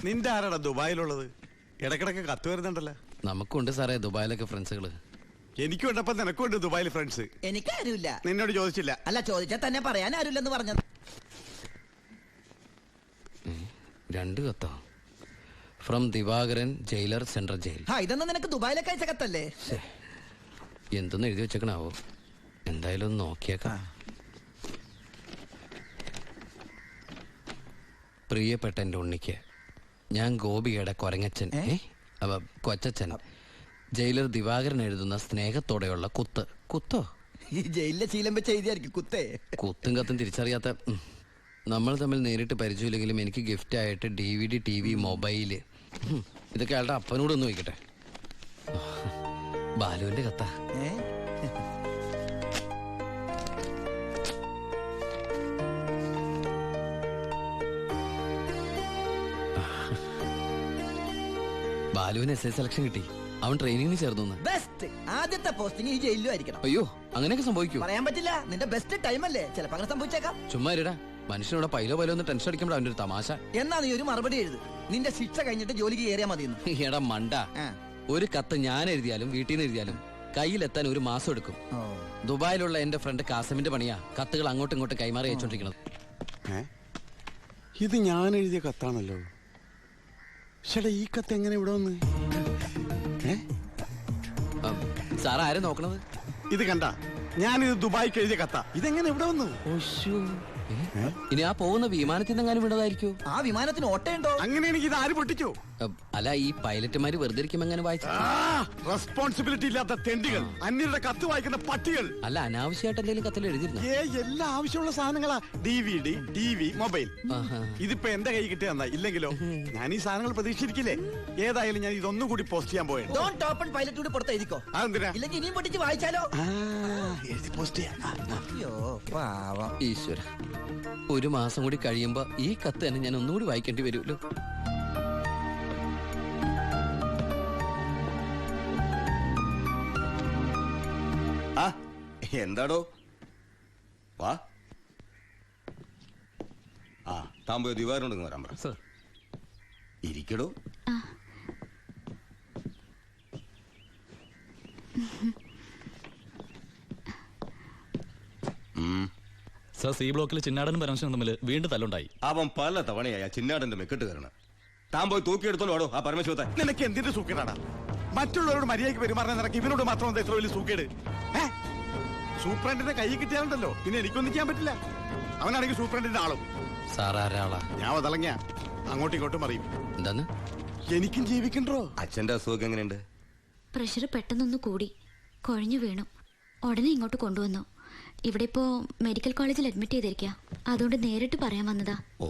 നിന്റെ ആരാടാ ദുബായിലുള്ളത്? ഇടക്കിടക്ക് കത്ത് വരുന്നുണ്ടല്ലോ. നമുക്കുണ്ട് സാറേ ദുബായിലൊക്കെ ഫ്രണ്ട്സുകള്. എനിക്കും ഉണ്ടപ്പം നിനക്കുണ്ട് ദുബായിൽ ഫ്രണ്ട്സ്. എനിക്കാരുമില്ല. നിന്നോട് ചോദിച്ചില്ല. അല്ല, ചോദിച്ചാൽ തന്നെ പറയാൻ ആരുമില്ലെന്ന് പറഞ്ഞത്. 2 കത്തോ? From Divakaran, jailer, central jail. ഇതൊന്നും നിനക്ക് ദുബായിലേക്ക് അയച്ച കത്തല്ലേ? എന്തൊന്നും എഴുതി വെച്ചേക്കണാവോ? എന്തായാലും ഒന്ന് നോക്കിയേക്കാം. പ്രിയപ്പെട്ട എൻ്റെ ഉണ്ണിക്ക്, ഞാൻ ഗോപികയുടെ കൊരങ്ങച്ചൻ, കൊച്ചച്ചൻ, ജയിലർ ദിവാകരൻ എഴുതുന്ന സ്നേഹത്തോടെയുള്ള കുത്ത്. കുത്തോ? ഈ ജയിലിലെ ശീലം വെച്ച് എഴുതിയായിരിക്കും കുത്തേ. കുത്തും കത്തും തിരിച്ചറിയാത്ത നമ്മൾ തമ്മിൽ നേരിട്ട് പരിചയമില്ലെങ്കിലും എനിക്ക് ഗിഫ്റ്റ് ആയിട്ട് DVD, TV, മൊബൈല്, ഇതൊക്കെ അയാളുടെ അപ്പനോടൊന്ന് ചോദിക്കട്ടെ. ബാലുവിന്റെ കത്ത. ബാലുവിന് SS സെലക്ഷൻ കിട്ടി. അവൻ ട്രെയിനിങ്ങിന് ചേർന്നു. ബെസ്റ്റ് ആദ്യത്തെ പോസ്റ്റിംഗ് ഈ ജയിലിലും ആയിരിക്കണം. അയ്യോ, അങ്ങനെയൊക്കെ സംഭവിക്കൂ? പറയാൻ പറ്റില്ല. നിന്റെ ബെസ്റ്റ് ടൈം അല്ലേ, ചിലപ്പോ അങ്ങനെ സംഭവിച്ചേക്കാം. ചുമ്മാ ഇരടാ, മനുഷ്യനോട് പൈലോ ഒന്ന് ടെൻഷൻ അടിക്കുമ്പോൾ അവന്റെ ഒരു തമാശ. എന്നാ നീ ഒരു മറുപടി എഴുത്. നിന്റെ ശിക്ഷ കഴിഞ്ഞിട്ട് ജോലിക്ക് കയറിയാ മതി. എടാ മണ്ട, ഒരു കത്ത് ഞാൻ എഴുതിയാലും വീട്ടിൽ നിന്ന് എഴുതിയാലും കയ്യിലെത്താൻ 1 മാസം എടുക്കും. ദുബായിലുള്ള എന്റെ ഫ്രണ്ട് കാസമിന്റെ പണിയാ കത്തുകൾ അങ്ങോട്ടും ഇങ്ങോട്ടും കൈമാറി അയച്ചോണ്ടിരിക്കുന്നത്. ഇത് ഞാൻ എഴുതിയ കത്താണല്ലോ. ചേട്ടാ, ഈ കത്ത് എങ്ങനെ ഇവിടെ വന്ന്? സാർ ആരും നോക്കണത്? ഇത് കണ്ട, ഞാനിത് ദുബായിക്ക് എഴുതിയ കത്ത. ഇതെങ്ങനെ ഇവിടെ വന്നു? ഇനി ആ പോകുന്ന വിമാനത്തിൽ നിന്നെങ്ങാനും വിടതായിരിക്കോ? ആ വിമാനത്തിന് ഓട്ടയുണ്ടോ? അങ്ങനെയാണെങ്കിൽ ഇത് ആര് പൊട്ടിച്ചോ? അല്ല, ഈ പൈലറ്റുമാര് വെറുതെ ഇരിക്കും എങ്ങനെ വായിച്ചു? റെസ്പോൺസിബിലിറ്റി ഇല്ലാത്ത തെണ്ടികൾ, അന്യരുടെ കത്ത് വായിക്കുന്ന പട്ടികൾ. അല്ല, അനാവശ്യമായിട്ട് എന്തെങ്കിലും കത്തിൽ എഴുതിയിരുന്നു? എല്ലാ ആവശ്യമുള്ള സാധനങ്ങളാ. DVD, TV, mobile. ഇതിപ്പോ എന്റെ കൈ കിട്ടിയ ഇല്ലെങ്കിലോ ഞാൻ ഈ സാധനങ്ങൾ പ്രതീക്ഷിച്ചിരിക്കില്ലേ? ഏതായാലും ഞാൻ ഇതൊന്നും കൂടി പോസ്റ്റ് ചെയ്യാൻ പോയത്. പൈലറ്റ് പുറത്ത് എഴുതിക്കോ. അതെന്തിനാ? ഇല്ലെങ്കിൽ ഇനിയും പൊട്ടിച്ച് വായിച്ചാലോ? എഴുതി പോസ്റ്റ് ചെയ്യാം. ഈശ്വര, 1 മാസം കൂടി കഴിയുമ്പോ ഈ കത്ത് തന്നെ ഞാൻ ഒന്നുകൂടി വായിക്കേണ്ടി വരുമല്ലോ. എന്താടോ? വാ. താൻ പോയി ദിവാകരനോട് വരാൻ പറ. ഇരിക്കടോ. സർ, സി ബ്ലോക്കിൽ ചിന്നാടനും പരമശിവനും തമ്മിൽ വീണ്ടും തല്ലുണ്ടായി. അവൻ പല തവണയായി ചിന്നാടന്റെ മെക്കെട്ട് കയറണം. താൻ പോയി തൂക്കിയെടുത്തോളൂ ആടോ ആ പരമശിവത്തെ. നിനക്ക് എന്തിന്റെ സൂക്കേടാണ്? മറ്റുള്ളവരോട് മര്യാദയ്ക്ക് പെരുമാറാൻ നിനക്ക് ഇവനോട് മാത്രം എത്ര വലിയ സൂക്കേട്? സൂപ്രണ്ടിന്റെ കൈ കിട്ടിയാലുണ്ടല്ലോ പിന്നെ എനിക്കൊന്നും ചെയ്യാൻ പറ്റില്ല. അവനാണെങ്കിൽ സൂപ്രണ്ടിന്റെ ആളും. ഞാൻ വതളങ്ങിയ അങ്ങോട്ടും ഇങ്ങോട്ടും അറിയും. എന്താണ്? എനിക്കും ജീവിക്കണ്ടോ? അച്ഛന്റെ അസുഖം എങ്ങനെയുണ്ട്? പ്രഷർ പെട്ടെന്നൊന്ന് കൂടി, കുഴഞ്ഞു വീണു. ഉടനെ ഇങ്ങോട്ട് കൊണ്ടുവന്നു. ഇവിടെ ഇപ്പോ മെഡിക്കൽ കോളേജിൽ അഡ്മിറ്റ് ചെയ്തിരിക്കുക. അതുകൊണ്ട് നേരിട്ട് പറയാൻ വന്നതാ. ഓ,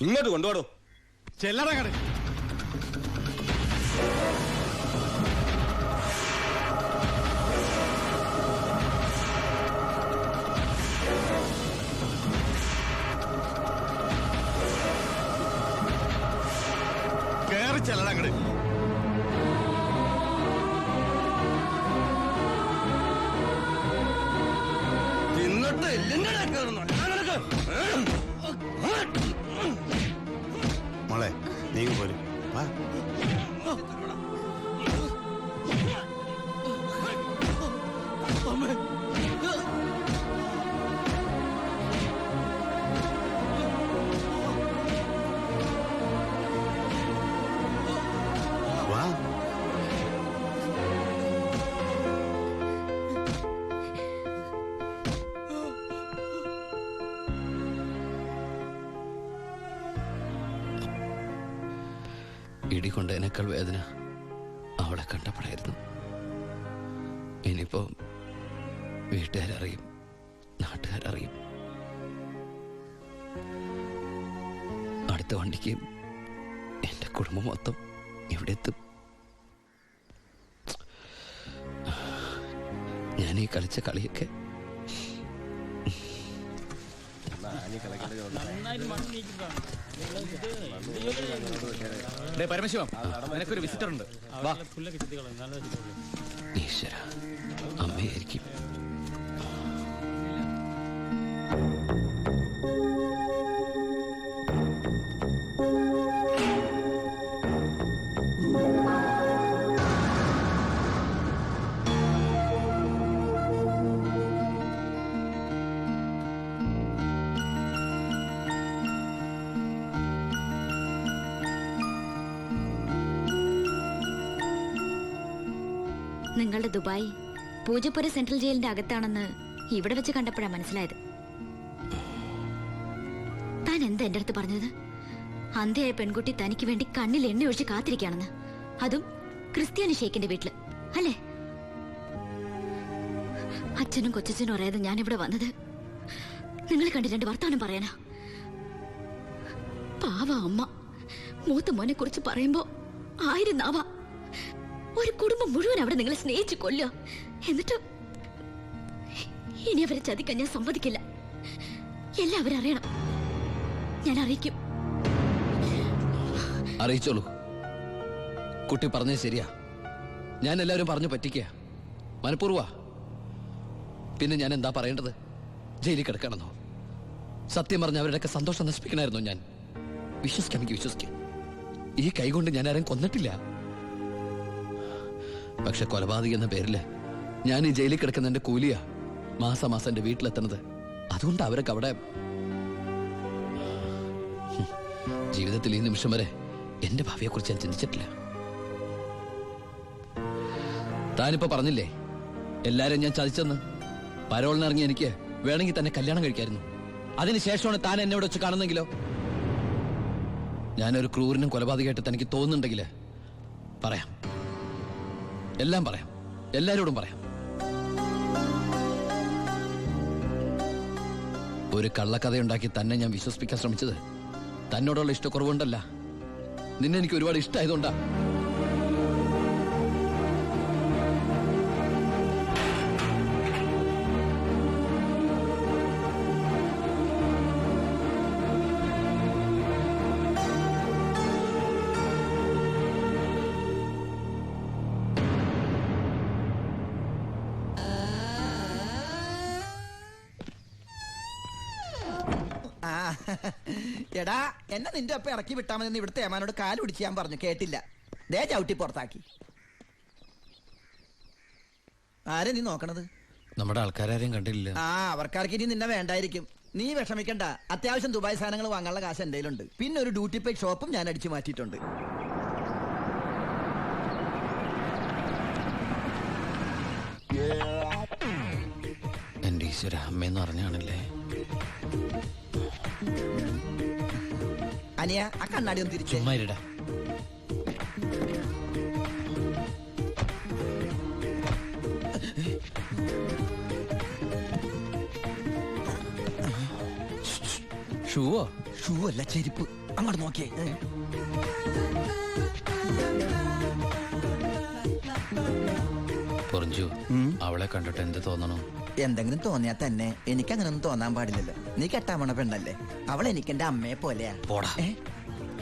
ഇങ്ങോട്ട് കൊണ്ടുപോടോ. ചെല്ലടങ്ങട്. കേറി ചെല്ലടങ്ങട്. മോളെ, നീ പോലും വാ. ഇടികൊണ്ടതിനേക്കാൾ വേദന അവളെ കണ്ടപ്പോഴായിരുന്നു. ഇനിയിപ്പോ വീട്ടുകാരറിയും, നാട്ടുകാരറിയും. അടുത്ത വണ്ടിക്ക് എന്റെ കുടുംബം മൊത്തം ഇവിടെ എത്തും. ഞാൻ ഈ കളിച്ച കളിയൊക്കെ പരമശിവം, നിനക്കൊരു വിസിറ്റർ ഉണ്ട്. ഈശ്വര, അമ്മയായിരിക്കും. നിങ്ങളുടെ ദുബായ് പൂജപ്പുര സെൻട്രൽ ജയിലിന്റെ അകത്താണെന്ന് ഇവിടെ വെച്ച് കണ്ടപ്പോഴാ മനസ്സിലായത്. താൻ എന്താ എന്റെ അടുത്ത് പറഞ്ഞത്? അന്ധയായ പെൺകുട്ടി തനിക്ക് വേണ്ടി കണ്ണിൽ എണ്ണ ഒഴിച്ച് കാത്തിരിക്കുകയാണെന്ന്, അതും ക്രിസ്ത്യാനി ഷേക്കിന്റെ വീട്ടില്, അല്ലേ? അച്ഛനും കൊച്ചച്ഛനും അറിയാതെ ഞാൻ ഇവിടെ വന്നത് നിങ്ങളെ കണ്ട് രണ്ട് വർത്താനം പറയാനാ. പാവ അമ്മ മൂത്ത മോനെ കുറിച്ച് പറയുമ്പോ 1000 നാവ. ഒരു കുടുംബം മുഴുവൻ അവിടെ നിങ്ങളെ സ്നേഹിച്ചു കൊല്ലുക. എന്നിട്ട് ഇനി അവരെ ചതിക്കാൻ ഞാൻ സമ്മതിക്കില്ല. എല്ലാവരും അറിയണം. ഞാൻ അറിയിക്കും. അറിയിച്ചോളൂ. കുട്ടി പറഞ്ഞത് ശരിയാ. ഞാൻ എല്ലാവരും പറഞ്ഞു പറ്റിക്കുക, മനഃപൂർവ്വ. പിന്നെ ഞാൻ എന്താ പറയേണ്ടത്? ജയിലിൽ കിടക്കണമെന്നോ? സത്യം പറഞ്ഞ അവരുടെയൊക്കെ സന്തോഷം നശിപ്പിക്കണമായിരുന്നു ഞാൻ. വിശ്വസിക്കാമെങ്കിൽ വിശ്വസിക്കും. ഈ കൈകൊണ്ട് ഞാൻ ആരും കൊന്നിട്ടില്ല. പക്ഷെ കൊലപാതകം എന്ന പേരില് ഞാൻ ഈ ജയിലിൽ കിടക്കുന്ന എന്റെ കൂലിയാ മാസം മാസം എന്റെ വീട്ടിലെത്തുന്നത്. അതുകൊണ്ട് അവരൊക്കെ അവിടെ ജീവിതത്തിൽ ഈ നിമിഷം വരെ എന്റെ ഭാവിയെ കുറിച്ച് ഞാൻ ചിന്തിച്ചിട്ടില്ല. താനിപ്പോ പറഞ്ഞില്ലേ എല്ലാരും ഞാൻ ചതിച്ചെന്ന്. പരോളിനിറങ്ങി എനിക്ക് വേണമെങ്കിൽ തന്നെ കല്യാണം കഴിക്കായിരുന്നു. അതിനുശേഷമാണ് താൻ എന്നെ ഇവിടെ വെച്ച് കാണുന്നെങ്കിലോ? ഞാനൊരു ക്രൂരനും കൊലപാതകമായിട്ട് തനിക്ക് തോന്നുന്നുണ്ടെങ്കിൽ പറയാം, എല്ലാം പറയാം, എല്ലാരോടും പറയാം. ഒരു കള്ളക്കഥയുണ്ടാക്കി തന്നെ ഞാൻ വിശ്വസിപ്പിക്കാൻ ശ്രമിച്ചത് തന്നോടുള്ള ഇഷ്ടക്കുറവുണ്ടല്ല, നിന്നെ എനിക്ക് ഒരുപാട് ഇഷ്ടമായതുകൊണ്ടാ. എടാ, എന്നെ നിന്റെ ഒപ്പം ഇറക്കി വിട്ടാ മതി. ഇവിടുത്തെ ഏമാനോട് കാല് പിടിച്ച് ഞാൻ പറഞ്ഞു, കേട്ടില്ല. ദേ ചവിട്ടി പുറത്താക്കി. ആരെ നീ നോക്കണത്? നമ്മുടെ ആൾക്കാരും കണ്ടില്ല. ആ, അവർക്കാർക്ക് ഇനി നിന്നെ വേണ്ടായിരിക്കും. നീ വിഷമിക്കണ്ട. അത്യാവശ്യം ദുബായ് സാധനങ്ങൾ വാങ്ങാനുള്ള കാശ് എന്റെ കയ്യിലുണ്ട്. പിന്നെ ഒരു ഡ്യൂട്ടി പെയ്ഡ് ഷോപ്പും ഞാൻ അടിച്ചു മാറ്റിയിട്ടുണ്ട്. എന്റെ ഈശ്വര, അമ്മയെന്ന് പറഞ്ഞാണല്ലേ. അനിയ, ആ കണ്ണാടി ഒന്ന് തിരിച്ചു. ചുമ്മാരിടാ. ഷൂവോ? ഷൂ അല്ല, ചെരുപ്പ്. അങ്ങോട്ട് നോക്കിയേ. പൊറിഞ്ചു, അവളെ കണ്ടിട്ട് എന്ത് തോന്നണു? എന്തെങ്കിലും തോന്നിയാ തന്നെ എനിക്കങ്ങനൊന്നും തോന്നാൻ പാടില്ലല്ലോ. നീ കെട്ടാൻ പോണ പെണ്ണല്ലേ. അവൾ എനിക്ക് എന്റെ അമ്മയെ പോലെയാ. പോടാ.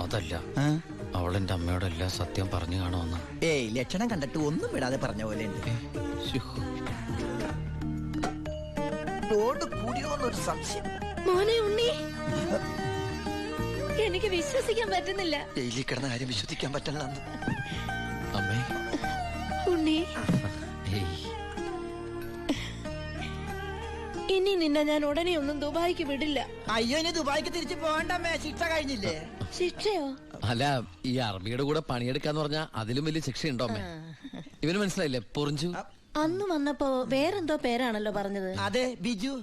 അതല്ല, അവൾ എന്റെ അമ്മയോടെല്ലാം സത്യം പറഞ്ഞു കാണുമെന്ന്. ഏയ്, ലക്ഷണം കണ്ടിട്ട് ഒന്നും വിടാതെ പറഞ്ഞ പോലെ ഉണ്ട്. കൂടിയോന്നൊരു സംശയം. മോനെ ഉണ്ണി, എനിക്ക് വിശ്വസിക്കാൻ പറ്റുന്നില്ല. ജയിലിൽ കിടന്ന കാര്യം വിശ്വസിക്കാൻ പറ്റില്ല. അമ്മേ. ഉണ്ണി, ഇനി നിന്നെ ഞാൻ ഉടനെ ഒന്നും ദുബായിക്ക് വിടില്ല. അയ്യോ, ഇനി ദുബായിക്ക് തിരിച്ചു പോകണ്ടമ്മേ. ശിക്ഷ കഴിഞ്ഞില്ലേ? ശിക്ഷയോ? അല്ല, ഈ അറബിയുടെ കൂടെ പണിയെടുക്കാന്ന് പറഞ്ഞാ അതിലും വലിയ ശിക്ഷയുണ്ടോ അമ്മേ? ഇവന് മനസ്സിലായില്ലേ പൊറിഞ്ചു? അന്ന് വന്നപ്പോ വേറെന്തോ പേരാണല്ലോ പറഞ്ഞത്. അതെ, ബിജു.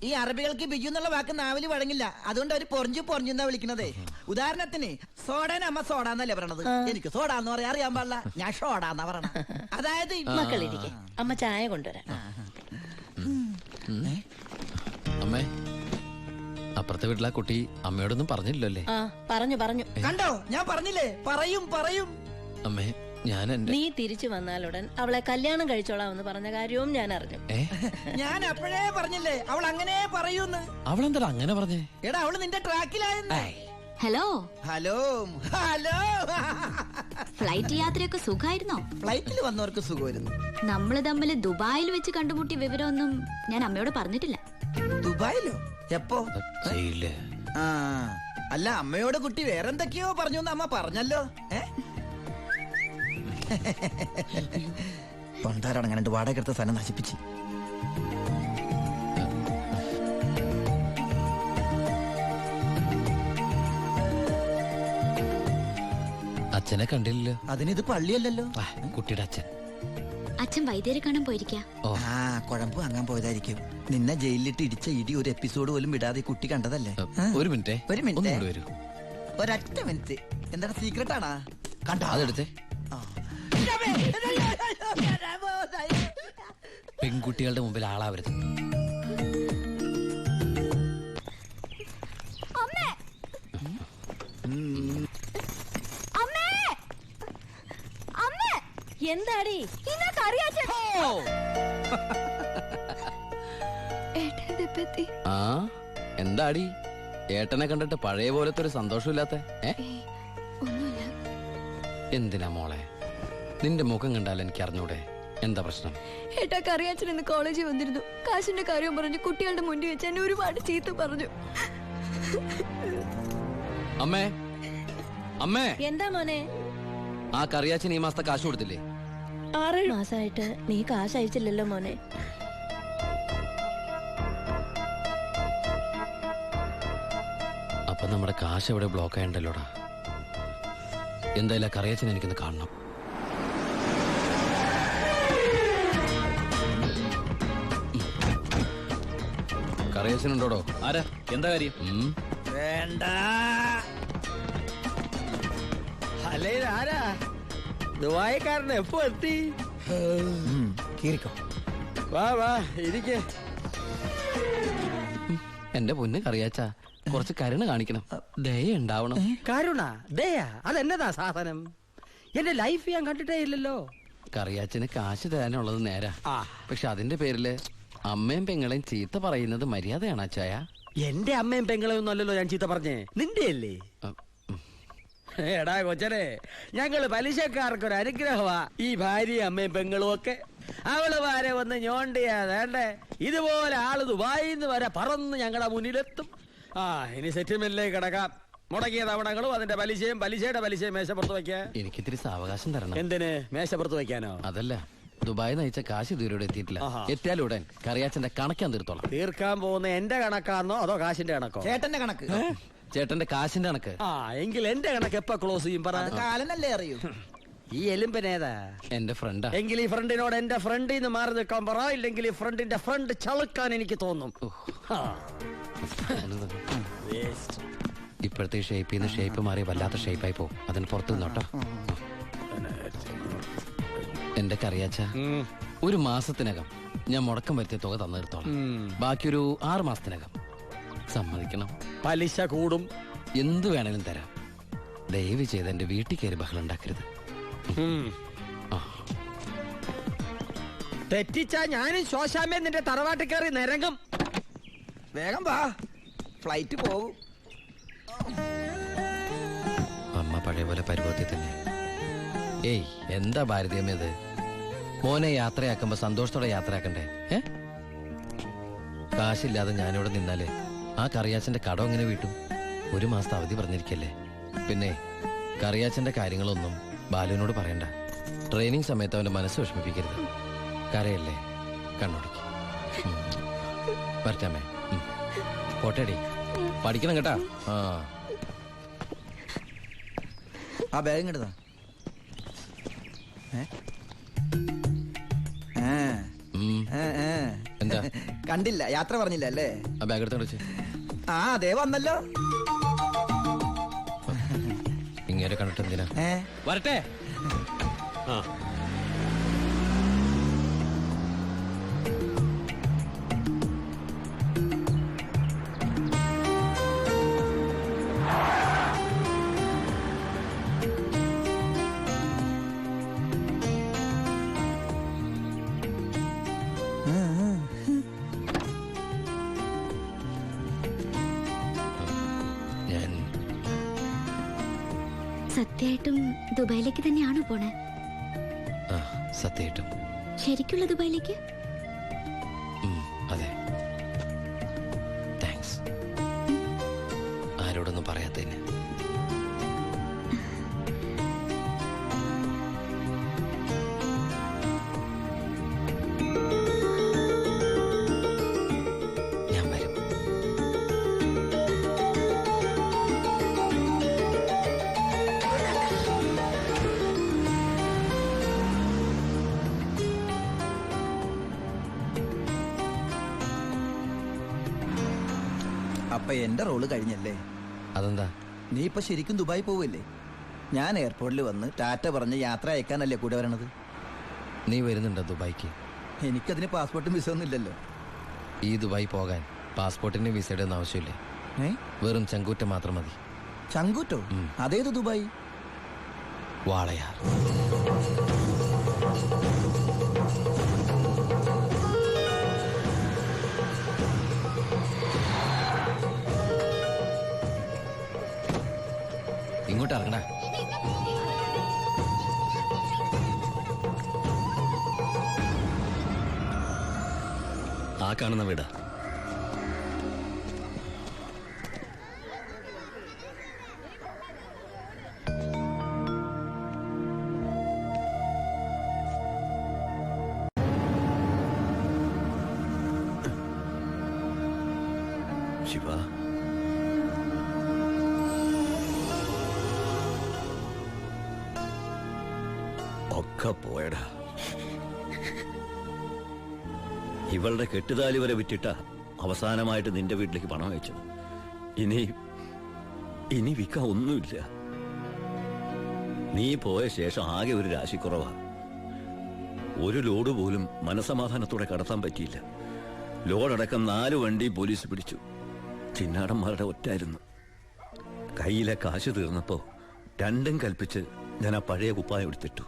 ഈ അറബികൾക്ക് ബിജു എന്നുള്ള വാക്ക് നാവില് വഴങ്ങില്ല. അതുകൊണ്ട് അവര് പൊറിഞ്ഞു പൊറിഞ്ഞെന്നാ വിളിക്കണതേ. ഉദാഹരണത്തിന് സോഡേനെ അമ്മ സോഡ എന്നല്ലേ പറയണത്. എനിക്ക് സോഡ എന്ന് പറയാൻ അറിയാൻ പാടില്ല. ഞാൻ ഷോഡ എന്നാ പറയണ. അതായത് മക്കളിരിക്കെ, അമ്മ ചായ കൊണ്ടുവരാം. അമ്മേ, അപ്പുറത്തെ വീട്ടിലെ കുട്ടി അമ്മയോടൊന്നും പറഞ്ഞില്ലല്ലേ? ആ, പറഞ്ഞു പറഞ്ഞു. കണ്ടോ, ഞാൻ പറഞ്ഞില്ലേ, പറയും പറയും. അമ്മേ, ഞാൻ എന്റെ നീ തിരിച്ചു വന്നാലുടൻ അവളെ കല്യാണം കഴിച്ചോളാമെന്ന് പറഞ്ഞ കാര്യവും ഞാൻ അറിഞ്ഞു. ഞാൻ അപ്പോഴേ പറഞ്ഞില്ലേ അവൾ അങ്ങനെ പറയൂന്ന്. അവളെന്താ അങ്ങനെ പറഞ്ഞേ? എടാ, അവള് നിന്റെ ട്രാക്കിലായെന്ന്. Hello hello hello. ഫ്ലൈറ്റ് യാത്രയൊക്കെ സുഖമായിരുന്നോ? ഫ്ലൈറ്റിൽ വന്നവർക്ക് സുഖമായിരുന്നു. നമ്മള് തമ്മിൽ ദുബായിൽ വെച്ച് കണ്ടുമുട്ടിയ വിവരമൊന്നും ഞാൻ അമ്മയോട് പറഞ്ഞിട്ടില്ല. ദുബായിലോ? എപ്പോ? ജയിലില്. ആ അല്ല, അമ്മയോട് കുട്ടി വേറെന്തൊക്കെയോ പറഞ്ഞു എന്ന് അമ്മ പറഞ്ഞല്ലോ. പണ്ടാരാണ് അങ്ങനെ വാടക എടുത്ത സ്ഥലം നശിപ്പിച്ച്. അച്ഛനെ കണ്ടില്ലല്ലോ. അതിനിത് പള്ളിയല്ലല്ലോ. കുട്ടിയുടെ അച്ഛൻ. അച്ഛൻ വൈദ്യരെ കാണാൻ പോയിരിക്കാം. ആ കുഴമ്പ് വാങ്ങാൻ പോയതായിരിക്കും. നിന്നെ ജയിലിലിട്ട് ഇടിച്ച ഇടി ഒരു എപ്പിസോഡ് പോലും വിടാതെ കുട്ടി കണ്ടതല്ലേ? ഒരു മിനിറ്റ്. ഒരു മിനിറ്റ്. വരൂ. ഒരൊറ്റ മിനിറ്റ്. എന്താണ് സീക്രട്ട് ആണാ? കണ്ടോ? അതെടുത്തേ. പെൺകുട്ടികളുടെ മുമ്പിൽ ആളാവരുത്. എന്താടി ആ എന്താടി ഏട്ടനെ കണ്ടിട്ട് പഴയ പോലത്തെ ഒരു സന്തോഷമില്ലാത്ത? എന്തിനാ മോളെ? നിന്റെ മുഖം കണ്ടാൽ എനിക്ക് അറിഞ്ഞൂടെ എന്താ പ്രശ്നം? ഏട്ടാ, കറിയാച്ചൻ ഇന്ന് കോളേജിൽ വന്നിരുന്നു. കാശിന്റെ കാര്യം പറഞ്ഞു കുട്ടികളുടെ മുന്നിൽ വെച്ച് എന്നെ ഒരുപാട് ചീത്ത പറഞ്ഞു. അമ്മേ, അമ്മേ. എന്താ മോനെ? ആ കറിയാച്ചൻ ഈ മാസത്തെ കാശ് കൊടുത്തില്ലേ? 6 മാസമായിട്ട് നീ കാശ് അയച്ചില്ലല്ലോ മോനെ. അപ്പൊ നമ്മുടെ കാശ് എവിടെ ബ്ലോക്ക് ആയണ്ടല്ലോടാ. എന്തായാലും കറിയാച്ചൻ എനിക്കൊന്ന് കാണണം. കറിയാച്ചനുണ്ടോടോ? ആരാ? എന്താ കാര്യം? വേണ്ട. അല്ലേ ആരാ? ദുബായിക്കാരൻ എപ്പോ എത്തി? വാ വാ ഇരിക്കേ. എന്റെ പൊന്ന് കറിയാച്ച, കുറച്ച് കരുണ കാണിക്കണം, ദയ ഉണ്ടാവണം. കരുണ, ദയ, അതെന്നതാ സാധനം? എന്റെ ലൈഫ് ഞാൻ കണ്ടിട്ടേ ഇല്ലല്ലോ. കറിയാച്ചന് കാശ് തരാനുള്ളത് നേരാ. പക്ഷെ അതിന്റെ പേരില് അമ്മയും പെങ്ങളെയും ചീത്ത പറയുന്നത് മര്യാദയാണ് അച്ചായ? എന്റെ അമ്മയും പെങ്ങളെയൊന്നും അല്ലല്ലോ ഞാൻ ചീത്ത പറഞ്ഞേ, നിന്റെ അല്ലേ? എടാ കൊച്ചനെ, ഞങ്ങള് പലിശക്കാർക്കൊരു അനുഗ്രഹമാ ഈ ഭാര്യയും അമ്മയും പെങ്ങളും ഒക്കെ. അവള് വരെ വന്ന് ഞോണ്ടിയാ വേണ്ടേ, ഇതുപോലെ ആള് ദുബായിന്ന് വരെ പറന്ന് ഞങ്ങളുടെ മുന്നിലെത്തും. ഇനി സെറ്റിൽമെന്റിലേക്ക് കിടക്കാം. മുടക്കിയ തവണകളും അതിന്റെ പലിശയും പലിശയുടെ പലിശയും മേശപ്പുറത്ത് വെക്കാൻ എനിക്കിത്തിരി സാവകാശം തരണം. എന്തിന്? മേശപ്പുറത്ത് വെക്കാനോ? അതല്ല, ദുബായി നയിച്ച കാശ് ഇതുവരെ എത്തിയിട്ടില്ല. എത്തിയാലുടൻ കറിയാച്ചന്റെ കണക്കാൻ തീർത്തോളാം. തീർക്കാൻ പോകുന്ന എന്റെ കണക്കാണോ അതോ കാശിന്റെ കണക്കോ? ചേട്ടന്റെ കണക്ക്. ചേട്ടന്റെ കാശിന്റെ കണക്ക്. എങ്കിൽ എന്റെ കണക്ക് എപ്പ ക്ലോസ് ചെയ്യും പറ? കാലനല്ലേ അറിയൂ. ഈ എലുമ്പനേതാ? എന്റെ ഫ്രണ്ടാ. എങ്കിൽ ഈ ഫ്രണ്ടിനോട് എന്റെ ഫ്രണ്ടിൽ നിന്ന് മാറി നിൽക്കാൻ പറ, ഇല്ലെങ്കിൽ ഈ ഫ്രണ്ടിന്റെ ഫ്രണ്ട് ചളുക്കാൻ എനിക്ക് തോന്നും. ഇപ്പോഴത്തെ ഷേപ്പിൽ നിന്ന് ഷേപ്പ് മാറി വല്ലാത്ത ഷേപ്പായി പോകും. അതിന് പുറത്ത് നിന്നോട്ടോ. എന്റെ കറിയാച്ച, ഒരു മാസത്തിനകം ഞാൻ മുടക്കം വരുത്തിയ തുക തന്നു തീർത്തോളാം. ബാക്കിയൊരു 6 മാസത്തിനകം സമ്മതിക്കണം. പലിശ കൂടും. എന്ത് വേണേലും തരാം. ദയവ് ചെയ്ത് എന്റെ വീട്ടിൽ കയറി ബഹളം ഉണ്ടാക്കരുത്. തെറ്റിച്ചാ ഞാനും ശോശാമ്മ നിന്റെ തറവാട്ടിൽ കയറി നിരങ്ങും. വേഗം വാ, ഫ്ലൈറ്റ് പോകും. അമ്മ പഴയ പോലെ പരുവത്തിൽ തന്നെ. ഏയ്, എന്താ ഭാരതീയമേത്? മോനെ യാത്രയാക്കുമ്പോ സന്തോഷത്തോടെ യാത്രയാക്കണ്ടേ? കാശില്ലാതെ ഞാനിവിടെ നിന്നാലേ ആ കറിയാച്ചന്റെ കടം എങ്ങനെ വീട്ടും? 1 മാസത്തെ അവധി പറഞ്ഞിരിക്കല്ലേ. പിന്നെ കറിയാച്ചന്റെ കാര്യങ്ങളൊന്നും ബാലുവിനോട് പറയണ്ട. ട്രെയിനിങ് സമയത്ത് അവന്റെ മനസ്സ് വിഷമിപ്പിക്കരുത്. കരയല്ലേ, കണ്ണോടിക്ക്. വരട്ടാമേ. പോട്ടേടി, പഠിക്കണം കേട്ടാ. ആ ബാഗ് ഇങ്ങോട്ടാ. എന്താ കണ്ടില്ല, യാത്ര പറഞ്ഞില്ല അല്ലേ? ആ ബാഗ് എടുത്ത് കളിച്ച്. അതേ വന്നല്ലോ. ഇങ്ങനെ കണ്ടിട്ട് എന്തിനാ? വരട്ടെ. സത്യമായിട്ടും ദുബായിലേക്ക് തന്നെയാണോ പോണേ? സത്യമായിട്ടും. ശരിക്കുള്ള ദുബായിലേക്ക്? അതെ. ആരോടൊന്നും പറയാത്തതിന്. ഞാൻ വരും. അപ്പൊ എന്റെ റോള് കഴിഞ്ഞല്ലേ? അതെന്താ? നീ ഇപ്പൊ ശരിക്കും ദുബായി പോവല്ലേ? ഞാൻ എയർപോർട്ടിൽ വന്ന് ടാറ്റ പറഞ്ഞ് യാത്ര അയക്കാനല്ലേ കൂടെ വരണത്? നീ വരുന്നുണ്ടോ ദുബായിക്ക്? എനിക്കതിന് പാസ്പോർട്ടും വിസ ഒന്നും ഇല്ലല്ലോ. ഈ ദുബായി പോകാൻ പാസ്പോർട്ടിന്റെ വിസയുടെ ഒന്നും ആവശ്യമില്ല. വെറും ചങ്കൂറ്റം മാത്രം മതി. ചങ്കൂറ്റോ? അതേത് ദുബായി? വാളയാർ. ഇങ്ങോട്ട് ഇറങ്ങണ. ആ കാണുന്ന വീടാ. ശിവ, ഒക്കെ പോയടാ. ഇവളുടെ കെട്ടുതാലി വരെ വിറ്റിട്ട അവസാനമായിട്ട് നിന്റെ വീട്ടിലേക്ക് പണം അയച്ചത്. ഇനി വിൽക്കാൻ ഒന്നുമില്ല. നീ പോയ ശേഷം ആകെ ഒരു രാശിക്കുറവാ. ഒരു ലോഡ് പോലും മനസമാധാനത്തോടെ കടത്താൻ പറ്റിയില്ല. ലോഡടക്കം 4 വണ്ടി പോലീസ് പിടിച്ചു. ചിന്നാടന്മാരുടെ ഒറ്റായിരുന്നു. കയ്യിലെ കാശ് തീർന്നപ്പോ രണ്ടും കൽപ്പിച്ച് ഞാൻ ആ പഴയ കുപ്പായം എടുത്തിട്ടു.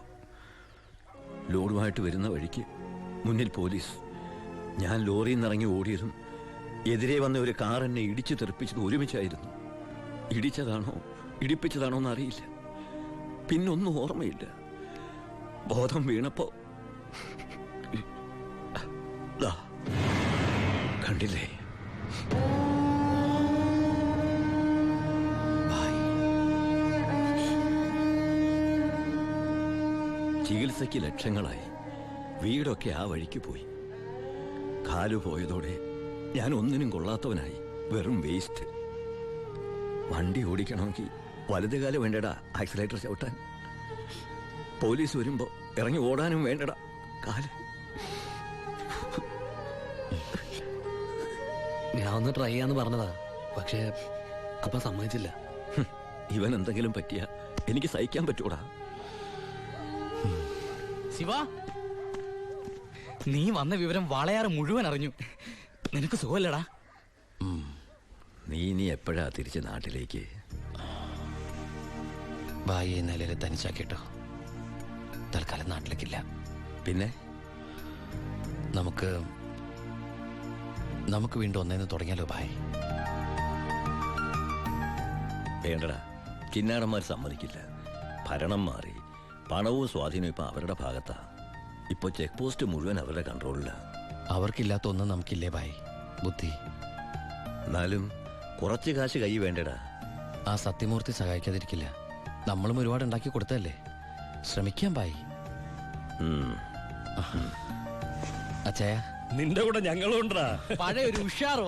ലോഡുമായിട്ട് വരുന്ന വഴിക്ക് മുന്നിൽ പോലീസ്. ഞാൻ ലോറിയിൽ നിന്നിറങ്ങി ഓടിയതും എതിരെ വന്ന ഒരു കാർ എന്നെ ഇടിച്ചു തെറിപ്പിച്ചത് ഒരുമിച്ചായിരുന്നു. ഇടിച്ചതാണോ ഇടിപ്പിച്ചതാണോ എന്നറിയില്ല. പിന്നൊന്നും ഓർമ്മയില്ല. ബോധം വീണപ്പോ കണ്ടില്ലേ? ചികിത്സയ്ക്ക് ലക്ഷങ്ങളായി. വീടൊക്കെ ആ വഴിക്ക് പോയി. കാലു പോയതോടെ ഞാൻ ഒന്നിനും കൊള്ളാത്തവനായി. വെറും വേസ്റ്റ്. വണ്ടി ഓടിക്കണമെങ്കിൽ വലത് കാലം വേണ്ടടാ ആക്സിലേറ്റർ ചവിട്ടാൻ. പോലീസ് വരുമ്പോ ഇറങ്ങി ഓടാനും വേണ്ടടാ കാല്. ഞാൻ ഒന്ന് ട്രൈ ചെയ്യാന്ന് പറഞ്ഞതാ, പക്ഷേ അപ്പൊ സമ്മതിച്ചില്ല. ഇവൻ എന്തെങ്കിലും പറ്റിയ എനിക്ക് സഹിക്കാൻ പറ്റൂടാ. ശിവ, നീ വന്ന വിവരം വാളയാറ് മുഴുവൻ അറിഞ്ഞു. നിനക്ക് സുഖമല്ലടാ? നീ എപ്പോഴാ തിരിച്ച് നാട്ടിലേക്ക്? ഭായിയെ നിലയിൽ തനിച്ചാക്കിട്ടോ. തൽക്കാലം നാട്ടിലേക്കില്ല. പിന്നെ നമുക്ക് വീണ്ടും ഒന്നേന്ന് തുടങ്ങിയാലോ ഭായ്? വേണ്ടടാ, ചിന്നാടന്മാർ സമ്മതിക്കില്ല. ഭരണം മാറി. പണവും സ്വാധീനവും ഇപ്പൊ അവരുടെ ഭാഗത്താ. ഇപ്പൊ ചെക്ക് പോസ്റ്റ് മുഴുവൻ അവരുടെ കൺട്രോളിലാ. അവർക്കില്ലാത്ത ഒന്നും നമുക്കില്ലേ ഭായ്? ബുദ്ധി. എന്നാലും കുറച്ച് കാശ് കൈ വേണ്ടടാ. ആ സത്യമൂർത്തി സഹായിക്കാതിരിക്കില്ല. നമ്മളും ഒരുപാട് ഉണ്ടാക്കി കൊടുത്തല്ലേ. ശ്രമിക്കാം ഭായ്. അച്ഛായ, നിന്റെ കൂടെ ഞങ്ങളുണ്ടാ. പഴയ ഒരു ഉഷാർ